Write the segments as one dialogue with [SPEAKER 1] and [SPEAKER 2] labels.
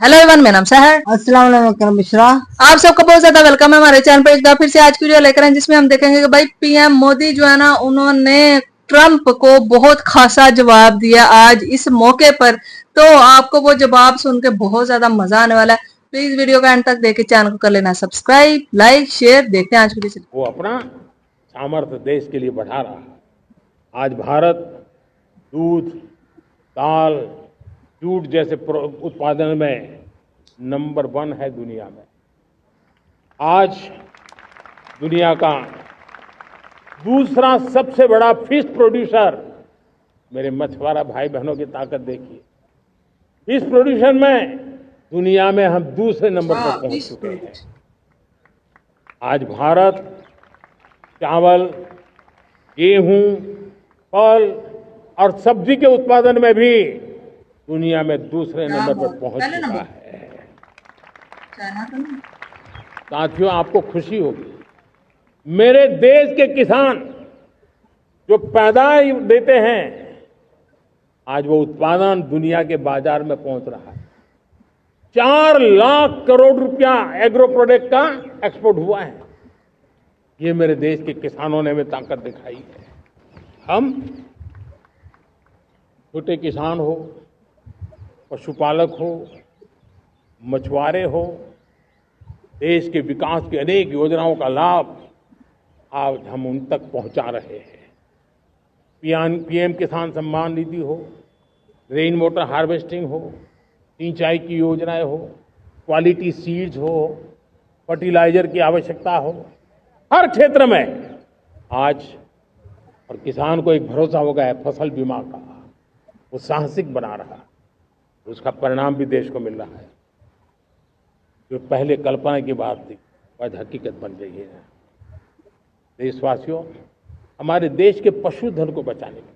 [SPEAKER 1] Hello everyone, मेरा नाम है।
[SPEAKER 2] अस्सलाम वालेकुम मिश्रा।
[SPEAKER 1] आप सबका बहुत ज्यादा वेलकम है हमारे चैनल पर। एक बार फिर से आज की वीडियो लेकर आए जिसमें हम देखेंगे कि भाई पीएम मोदी जो है ना, उन्होंने ट्रंप को बहुत खासा जवाब दिया आज इस मौके पर। तो आपको वो जवाब सुन के बहुत ज्यादा मजा आने वाला है। प्लीज वीडियो का एंड तक देखे, चैनल को कर लेना सब्सक्राइब, लाइक, शेयर। देखते हैं आज की वीडियो।
[SPEAKER 3] वो अपना सामर्थ्य देश के लिए बढ़ा रहा है। आज भारत दूध, दाल, जूट जैसे उत्पादन में नंबर 1 है दुनिया में। आज दुनिया का दूसरा सबसे बड़ा फिश प्रोड्यूसर। मेरे मछुआरा भाई बहनों की ताकत देखिए। फिश प्रोड्यूसर में दुनिया में हम दूसरे नंबर पर पहुंच चुके हैं। आज भारत चावल, गेहूं, फल और सब्जी के उत्पादन में भी दुनिया में दूसरे नंबर पर पहुंच चुका है। साथियों, आपको खुशी होगी, मेरे देश के किसान जो पैदावार देते हैं, आज वो उत्पादन दुनिया के बाजार में पहुंच रहा है। 4 लाख करोड़ रुपया एग्रो प्रोडक्ट का एक्सपोर्ट हुआ है। ये मेरे देश के किसानों ने हमें ताकत दिखाई है। हम छोटे किसान हो, पशुपालक हो, मछुआरे हो, देश के विकास की अनेक योजनाओं का लाभ आज हम उन तक पहुंचा रहे हैं। पीएम किसान सम्मान निधि हो, रेन वाटर हार्वेस्टिंग हो, सिंचाई की योजनाएं हो, क्वालिटी सीड्स हो, फर्टिलाइजर की आवश्यकता हो, हर क्षेत्र में आज और किसान को एक भरोसा हो गया है फसल बीमा का। वो साहसिक बना रहा है, उसका परिणाम भी देश को मिल रहा है। जो पहले कल्पना की बात थी आज हकीकत बन गई है। देशवासियों, हमारे देश के पशुधन को बचाने में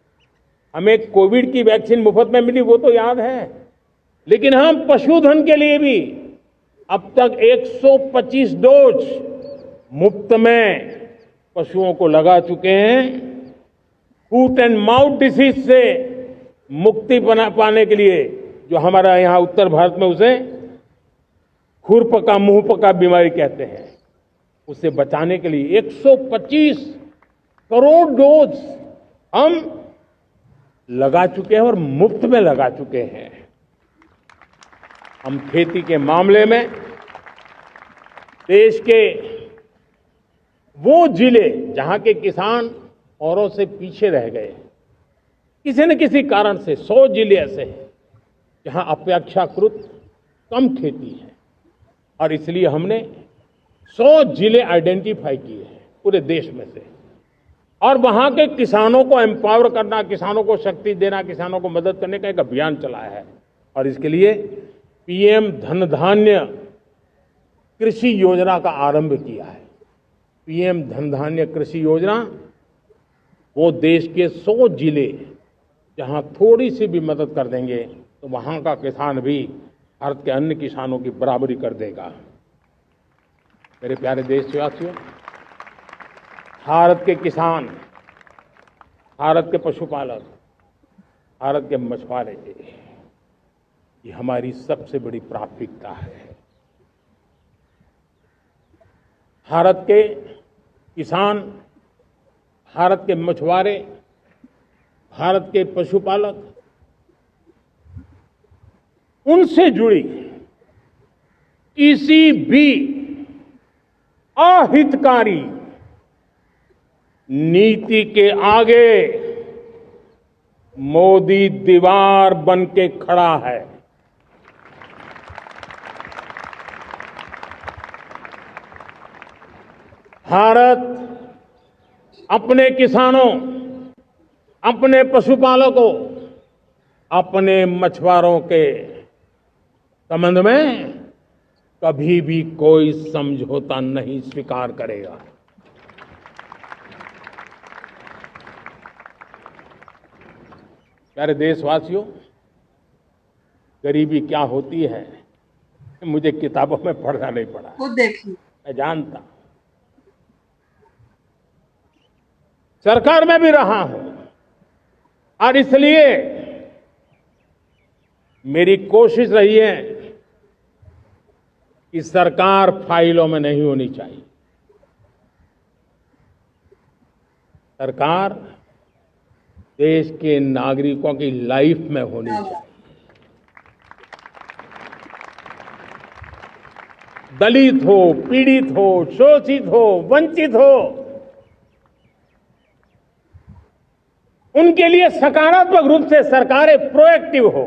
[SPEAKER 3] हमें कोविड की वैक्सीन मुफ्त में मिली, वो तो याद है, लेकिन हम पशुधन के लिए भी अब तक 125 डोज मुफ्त में पशुओं को लगा चुके हैं। फूट एंड माउथ डिसीज से मुक्ति पाने के लिए, जो हमारा यहाँ उत्तर भारत में उसे खुरपका मुंहपका बीमारी कहते हैं, उसे बचाने के लिए 125 करोड़ डोज हम लगा चुके हैं और मुफ्त में लगा चुके हैं। हम खेती के मामले में देश के वो जिले जहां के किसान औरों से पीछे रह गए, किसी न किसी कारण से 100 जिले ऐसे हैं जहां अपेक्षाकृत कम खेती है, और इसलिए हमने 100 जिले आइडेंटिफाई किए हैं पूरे देश में से, और वहां के किसानों को एम्पावर करना, किसानों को शक्ति देना, किसानों को मदद करने का एक अभियान चलाया है। और इसके लिए पीएम धन धान्य कृषि योजना का आरंभ किया है। पीएम धन धान्य कृषि योजना वो देश के 100 जिले जहां थोड़ी सी भी मदद कर देंगे तो वहां का किसान भी भारत के अन्य किसानों की बराबरी कर देगा। मेरे प्यारे देशवासियों, भारत के किसान, भारत के पशुपालक, भारत के मछुआरे, ये हमारी सबसे बड़ी प्राथमिकता है। भारत के किसान, भारत के मछुआरे, भारत के पशुपालक, उनसे जुड़ी किसी भी अहितकारी नीति के आगे मोदी दीवार बन के खड़ा है। भारत अपने किसानों, अपने पशुपालकों, अपने मछुआरों के संबंध में कभी भी कोई समझौता नहीं स्वीकार करेगा। प्यारे देशवासियों, गरीबी क्या होती है मुझे किताबों में पढ़ना नहीं पड़ा,
[SPEAKER 1] खुद देखिए,
[SPEAKER 3] मैं जानता। सरकार में भी रहा हूं और इसलिए मेरी कोशिश रही है कि सरकार फाइलों में नहीं होनी चाहिए। सरकार देश के नागरिकों की लाइफ में होनी चाहिए। दलित हो, पीड़ित हो, शोषित हो, वंचित हो, उनके लिए सकारात्मक रूप से सरकारें प्रोएक्टिव हो,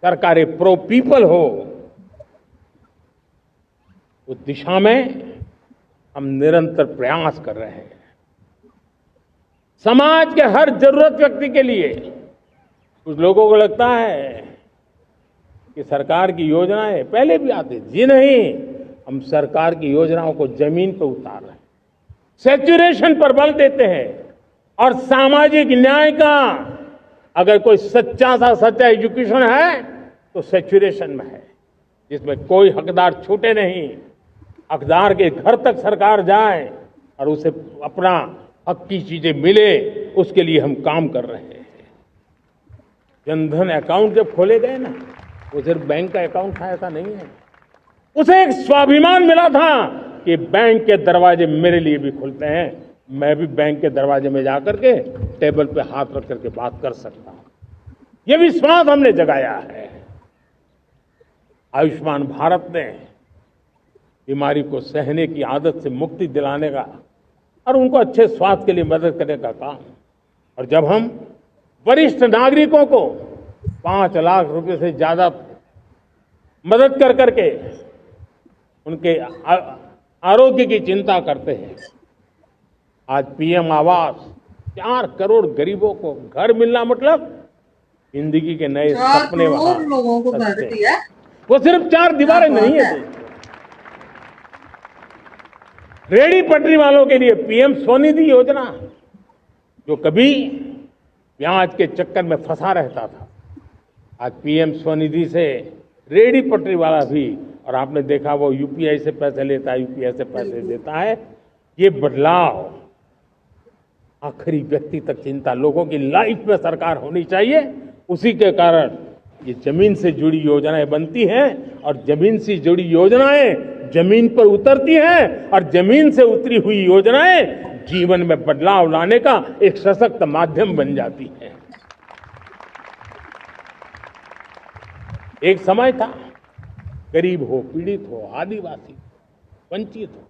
[SPEAKER 3] सरकारें प्रो पीपल हो, उस दिशा में हम निरंतर प्रयास कर रहे हैं। समाज के हर जरूरत व्यक्ति के लिए कुछ लोगों को लगता है कि सरकार की योजनाएं पहले भी आती थी। जी नहीं, हम सरकार की योजनाओं को जमीन पर उतार रहे हैं, सैचुरेशन पर बल देते हैं और सामाजिक न्याय का अगर कोई सच्चा एजुकेशन है तो सैचुरेशन में है, जिसमें कोई हकदार छूटे नहीं, हकदार के घर तक सरकार जाए और उसे अपना हक की चीजें मिले, उसके लिए हम काम कर रहे हैं। जनधन अकाउंट जब खोले गए ना, वो सिर्फ बैंक का अकाउंट था ऐसा नहीं है, उसे एक स्वाभिमान मिला था कि बैंक के दरवाजे मेरे लिए भी खुलते हैं, मैं भी बैंक के दरवाजे में जाकर के टेबल पे हाथ रख करके बात कर सकता हूं। ये विश्वास हमने जगाया है। आयुष्मान भारत ने बीमारी को सहने की आदत से मुक्ति दिलाने का और उनको अच्छे स्वास्थ्य के लिए मदद करने का काम, और जब हम वरिष्ठ नागरिकों को 5 लाख रुपए से ज्यादा मदद कर करके उनके आरोग्य की चिंता करते हैं, आज पीएम आवास 4 करोड़ गरीबों को घर मिलना मतलब जिंदगी के नए सपने वहां
[SPEAKER 1] लोगों को घर दिया।
[SPEAKER 3] वो सिर्फ 4 दीवारें नहीं है। रेहड़ी पटरी वालों के लिए पीएम स्वनिधि योजना, जो कभी ब्याज के चक्कर में फंसा रहता था, आज पीएम स्वनिधि से रेहड़ी पटरी वाला भी, और आपने देखा वो यूपीआई से पैसे लेता है, यूपीआई से पैसे देता है। ये बदलाव आखिरी व्यक्ति तक चिंता, लोगों की लाइफ में सरकार होनी चाहिए। उसी के कारण ये जमीन से जुड़ी योजनाएं बनती हैं और जमीन से जुड़ी योजनाएं जमीन पर उतरती हैं और जमीन से उतरी हुई योजनाएं जीवन में बदलाव लाने का एक सशक्त माध्यम बन जाती हैं। एक समय था, गरीब हो, पीड़ित हो, आदिवासी, वंचित हो,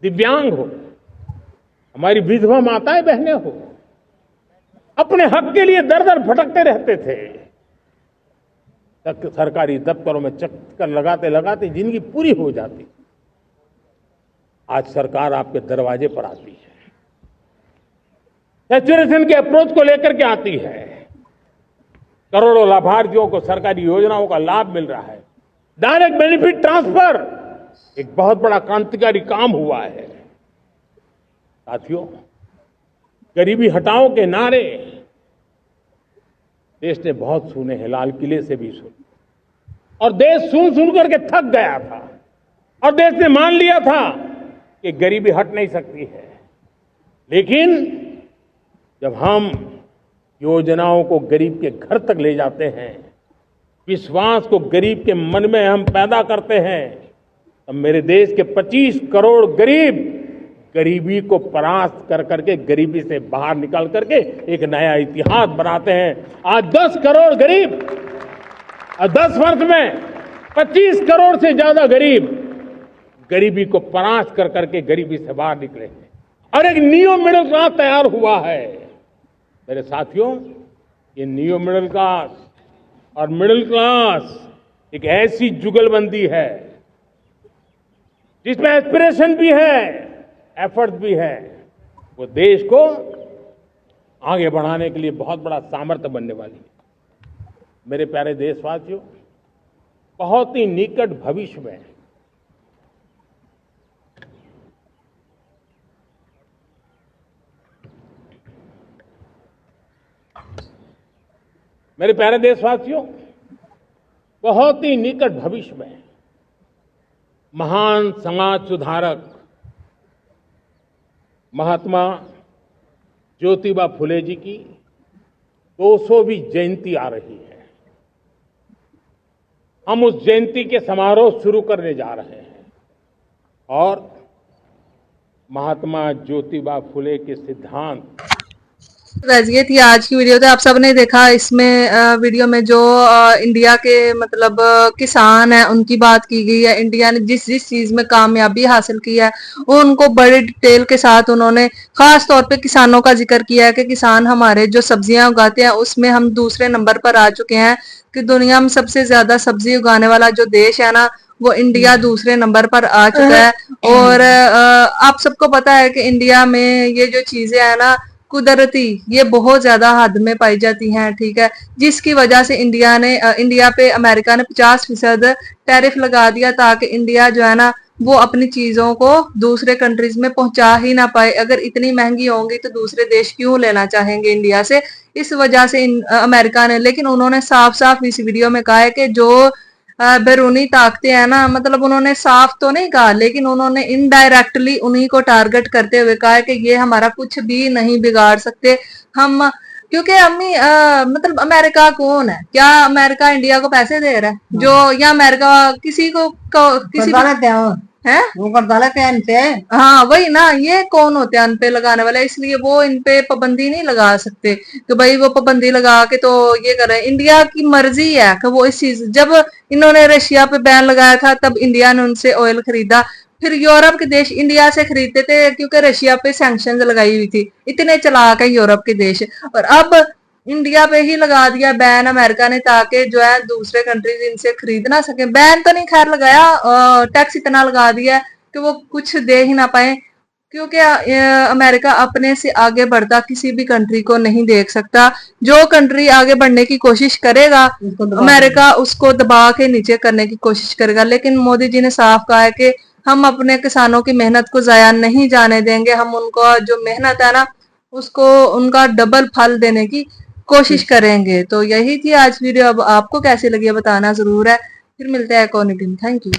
[SPEAKER 3] दिव्यांग हो, हमारी विधवा माताएं बहनें हो, अपने हक के लिए दर दर भटकते रहते थे। सरकारी दफ्तरों में चक्कर लगाते लगाते जिंदगी पूरी हो जाती। आज सरकार आपके दरवाजे पर आती है, सैचुरेशन के अप्रोच को लेकर के आती है, करोड़ों लाभार्थियों को सरकारी योजनाओं का लाभ मिल रहा है। डायरेक्ट बेनिफिट ट्रांसफर एक बहुत बड़ा क्रांतिकारी काम हुआ है। साथियों, गरीबी हटाओ के नारे देश ने बहुत सुने हैं, लाल किले से भी सुने, और देश सुन सुन करके थक गया था और देश ने मान लिया था कि गरीबी हट नहीं सकती है। लेकिन जब हम योजनाओं को गरीब के घर तक ले जाते हैं, विश्वास को गरीब के मन में हम पैदा करते हैं, तब मेरे देश के 25 करोड़ गरीब गरीबी को परास्त कर करके, गरीबी से बाहर निकल करके एक नया इतिहास बनाते हैं। आज 10 करोड़ गरीब और 10 वर्ष में 25 करोड़ से ज्यादा गरीब गरीबी को परास्त कर करके गरीबी से बाहर निकले हैं और एक नियो मिडिल क्लास तैयार हुआ है। मेरे साथियों, ये नियो मिडिल क्लास और मिडिल क्लास एक ऐसी जुगलबंदी है जिसमें एस्पिरेशन भी है, एफर्ट भी है। वो देश को आगे बढ़ाने के लिए बहुत बड़ा सामर्थ्य बनने वाली है। मेरे प्यारे देशवासियों, बहुत ही निकट भविष्य में मेरे प्यारे देशवासियों, बहुत ही निकट भविष्य में महान समाज सुधारक महात्मा ज्योतिबा फुले जी की 200वीं जयंती आ रही है। हम उस जयंती के समारोह शुरू करने जा रहे हैं और महात्मा ज्योतिबा फुले के सिद्धांत।
[SPEAKER 1] ये थी आज की वीडियो। तो आप सबने देखा इसमें वीडियो में जो इंडिया के मतलब किसान है उनकी बात की गई है। इंडिया ने जिस जिस चीज में कामयाबी हासिल की है उनको बड़े डिटेल के साथ उन्होंने खास तौर पे किसानों का जिक्र किया है कि किसान हमारे जो सब्जियां उगाते हैं उसमें हम दूसरे नंबर पर आ चुके हैं, कि दुनिया में सबसे ज्यादा सब्जी उगाने वाला जो देश है ना वो इंडिया दूसरे नंबर पर आ चुका है। और आप सबको पता है कि इंडिया में ये जो चीजें है ना कुदरती ये बहुत ज्यादा हद में पाई जाती हैं, ठीक है, जिसकी वजह से इंडिया पे अमेरिका ने 50% टैरिफ लगा दिया ताकि इंडिया जो है ना वो अपनी चीजों को दूसरे कंट्रीज में पहुंचा ही ना पाए। अगर इतनी महंगी होंगी तो दूसरे देश क्यों लेना चाहेंगे इंडिया से, इस वजह से अमेरिका ने, लेकिन उन्होंने साफ साफ इस वीडियो में कहा है कि जो बैरूनी ताकतें हैं ना, मतलब उन्होंने साफ तो नहीं कहा लेकिन उन्होंने इनडायरेक्टली उन्हीं को टारगेट करते हुए कहा है कि ये हमारा कुछ भी नहीं बिगाड़ सकते हम, क्योंकि अम्मी मतलब अमेरिका कौन है? क्या अमेरिका इंडिया को पैसे दे रहा है जो, या अमेरिका किसी को किसी है वो करता इनपे? हाँ वही ना, ये कौन होते हैं इनपे लगाने वाले, इसलिए वो इनपे पाबंदी नहीं लगा सकते कि भाई वो पाबंदी लगा के तो ये कर रहे हैं। इंडिया की मर्जी है कि वो इस चीज, जब इन्होंने रशिया पे बैन लगाया था तब इंडिया ने उनसे ऑयल खरीदा, फिर यूरोप के देश इंडिया से खरीदते थे क्योंकि रशिया पे सैंक्शन लगाई हुई थी। इतने चालाक है यूरोप के देश। और अब इंडिया पे ही लगा दिया बैन अमेरिका ने ताकि जो है दूसरे कंट्रीज इनसे खरीद ना सके। बैन तो नहीं खैर लगाया, टैक्स इतना लगा दिया कि वो कुछ दे ही ना पाए, क्योंकि अमेरिका अपने से आगे बढ़ता किसी भी कंट्री को नहीं देख सकता। जो कंट्री आगे बढ़ने की कोशिश करेगा अमेरिका उसको दबा के नीचे करने की कोशिश करेगा। लेकिन मोदी जी ने साफ कहा है कि हम अपने किसानों की मेहनत को जाया नहीं जाने देंगे, हम उनको जो मेहनत है ना उसको उनका डबल फल देने की कोशिश करेंगे। तो यही थी आज वीडियो। अब आपको कैसी लगी बताना जरूर है। फिर मिलते हैं एक और दिन। Thank you.